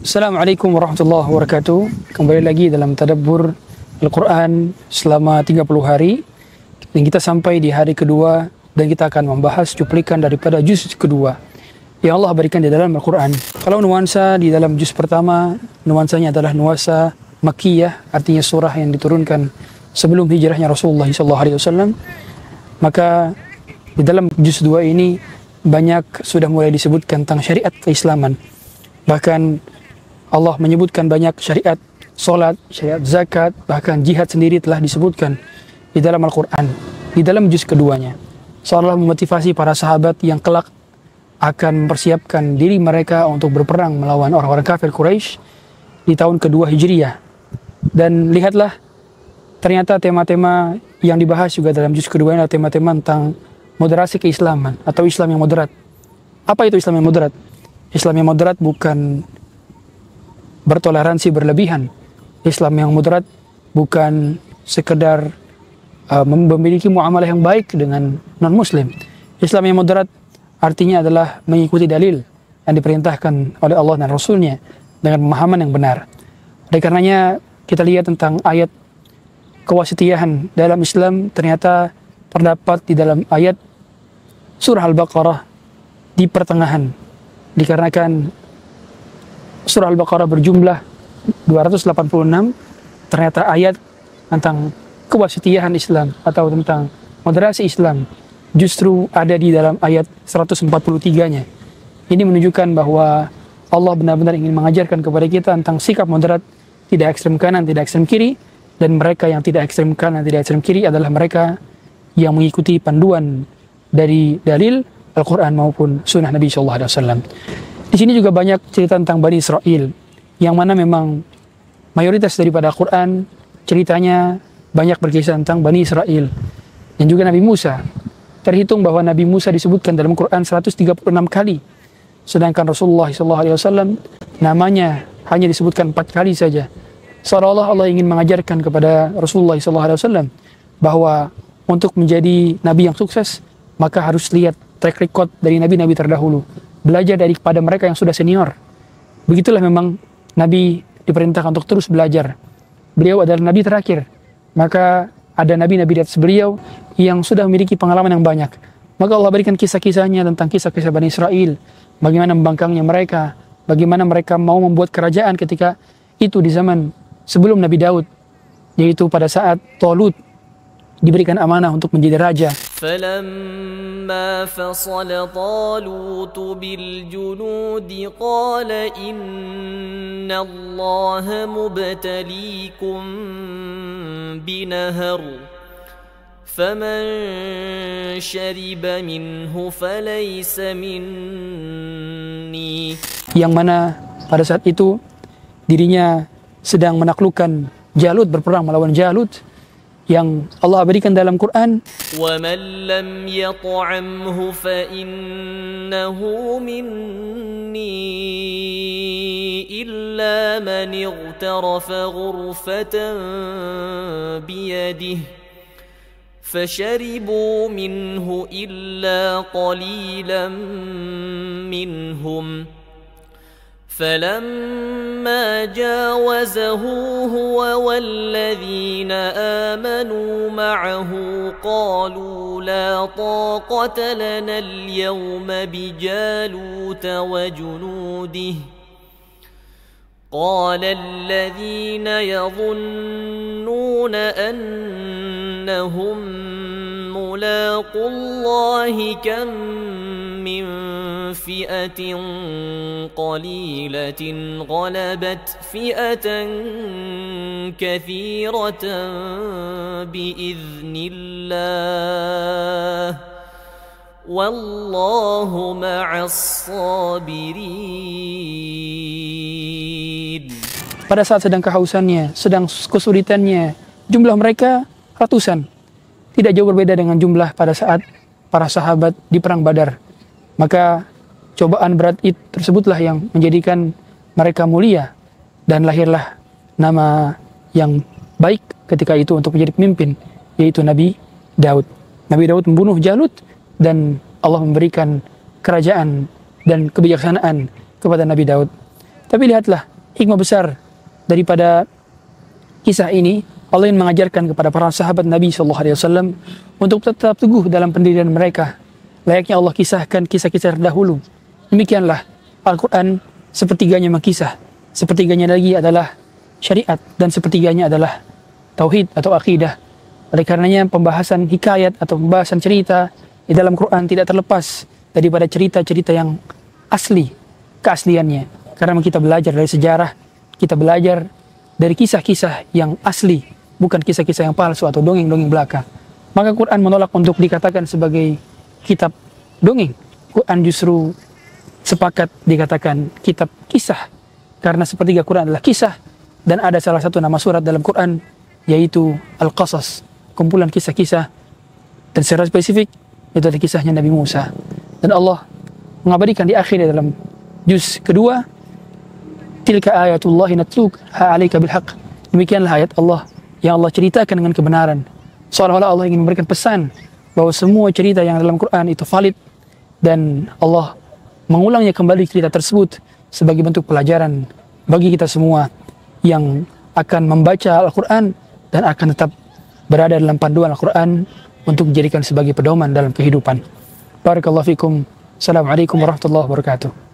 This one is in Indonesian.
Assalamualaikum warahmatullahi wabarakatuh. Kembali lagi dalam tadabbur Al-Quran selama 30 hari. Dan kita sampai di hari kedua dan kita akan membahas cuplikan daripada juz kedua yang Allah berikan di dalam Al-Quran. Kalau nuansa di dalam juz pertama, nuansanya adalah nuansa Makkiyah, artinya surah yang diturunkan sebelum hijrahnya Rasulullah SAW. Maka di dalam juz 2 ini banyak sudah mulai disebutkan tentang syariat keislaman. Bahkan Allah menyebutkan banyak syariat solat, syariat zakat, bahkan jihad sendiri telah disebutkan di dalam Al-Quran, di dalam juz keduanya. Seolah memotivasi para sahabat yang kelak akan mempersiapkan diri mereka untuk berperang melawan orang-orang kafir Quraisy di tahun kedua Hijriyah. Dan lihatlah, ternyata tema-tema yang dibahas juga dalam juz kedua adalah tema-tema tentang moderasi keislaman atau Islam yang moderat. Apa itu Islam yang moderat? Islam yang moderat bukan bertoleransi berlebihan. Islam yang moderat bukan sekedar memiliki muamalah yang baik dengan non-muslim. Islam yang moderat artinya adalah mengikuti dalil yang diperintahkan oleh Allah dan Rasulnya dengan pemahaman yang benar. Oleh karenanya kita lihat tentang ayat kewasitiyahan dalam Islam ternyata terdapat di dalam ayat surah Al-Baqarah di pertengahan, dikarenakan surah Al-Baqarah berjumlah 286, ternyata ayat tentang kewasitiyahan Islam atau tentang moderasi Islam justru ada di dalam ayat 143-nya. Ini menunjukkan bahwa Allah benar-benar ingin mengajarkan kepada kita tentang sikap moderat, tidak ekstrem kanan, tidak ekstrem kiri, dan mereka yang tidak ekstrem kanan, tidak ekstrem kiri adalah mereka yang mengikuti panduan dari dalil Al-Quran maupun sunnah Nabi SAW. Di sini juga banyak cerita tentang Bani Israel, yang mana memang mayoritas daripada Al-Quran ceritanya banyak berkisah tentang Bani Israel dan juga Nabi Musa. Terhitung bahwa Nabi Musa disebutkan dalam Quran 136 kali, sedangkan Rasulullah SAW namanya hanya disebutkan 4 kali saja. Seolah-olah Allah ingin mengajarkan kepada Rasulullah SAW bahwa untuk menjadi Nabi yang sukses, maka harus lihat track record dari Nabi-Nabi terdahulu. Belajar daripada mereka yang sudah senior. Begitulah memang Nabi diperintahkan untuk terus belajar. Beliau adalah Nabi terakhir. Maka ada Nabi-Nabi di atas beliau yang sudah memiliki pengalaman yang banyak. Maka Allah berikan kisah-kisahnya tentang kisah-kisah Bani Israel. Bagaimana membangkangnya mereka. Bagaimana mereka mau membuat kerajaan ketika itu di zaman sebelum Nabi Daud. Yaitu pada saat Talut diberikan amanah untuk menjadi raja. فلما فصل طالوت بالجنود قال إن الله مبتليكم بنهر فمن شرب منه فليس مني. Yang mana pada saat itu dirinya sedang menaklukkan Jalut, berperang melawan Jalut, yang Allah berikan dalam Quran, وَمَنْ لَمْ يَطْعَمْهُ فَإِنَّهُ مِنِّي إِلَّا مَنِ اغْتَرَفَ غُرْفَةً بِيَدِهِ فَشَرِبُوا مِنْهُ إِلَّا قَلِيلًا مِنْهُمْ فلما جاوزه هو والذين آمنوا معه قالوا لا طاقة لنا اليوم بجالوت وجنوده قال الذين يظنون أنهم ملاقو الله كم من فئة قليلة غلبت فئة كثيرة بإذن الله والله مع الصابرين. pada saat sedang kehausannya, sedang kesulitannya, jumlah mereka ratusan. Tidak jauh berbeda dengan jumlah pada saat para sahabat di perang Badar. Maka cobaan berat itu tersebutlah yang menjadikan mereka mulia, dan lahirlah nama yang baik ketika itu untuk menjadi pemimpin, yaitu Nabi Daud. Nabi Daud membunuh Jalut dan Allah memberikan kerajaan dan kebijaksanaan kepada Nabi Daud. Tapi lihatlah, hikmah besar daripada kisah ini, Allah ingin mengajarkan kepada para sahabat Nabi SAW untuk tetap teguh dalam pendirian mereka. Layaknya Allah kisahkan kisah-kisah terdahulu. Demikianlah Al-Quran sepertiganya mengkisah, sepertiganya lagi adalah syariat, dan sepertiganya adalah tauhid atau akidah. Oleh karenanya pembahasan hikayat atau pembahasan cerita di dalam Quran tidak terlepas daripada cerita-cerita yang asli, keasliannya. Karena kita belajar dari sejarah, kita belajar dari kisah-kisah yang asli, bukan kisah-kisah yang palsu atau dongeng-dongeng belaka. Maka Quran menolak untuk dikatakan sebagai kitab dongeng. Quran justru sepakat dikatakan kitab kisah, karena sepertiga Quran adalah kisah, dan ada salah satu nama surat dalam Quran yaitu Al-Qasas, kumpulan kisah-kisah, dan secara spesifik itu adalah kisahnya Nabi Musa. Dan Allah mengabadikan di akhir dalam juz kedua, tilka ayatullahi natluha 'alaika bilhaq. Demikianlah ayat Allah yang Allah ceritakan dengan kebenaran. Seolah-olah Allah ingin memberikan pesan bahwa semua cerita yang dalam Quran itu valid, dan Allah mengulangnya kembali cerita tersebut sebagai bentuk pelajaran bagi kita semua yang akan membaca Al-Quran dan akan tetap berada dalam panduan Al-Quran untuk dijadikan sebagai pedoman dalam kehidupan. Barakallahu fikum. Assalamualaikum warahmatullahi wabarakatuh.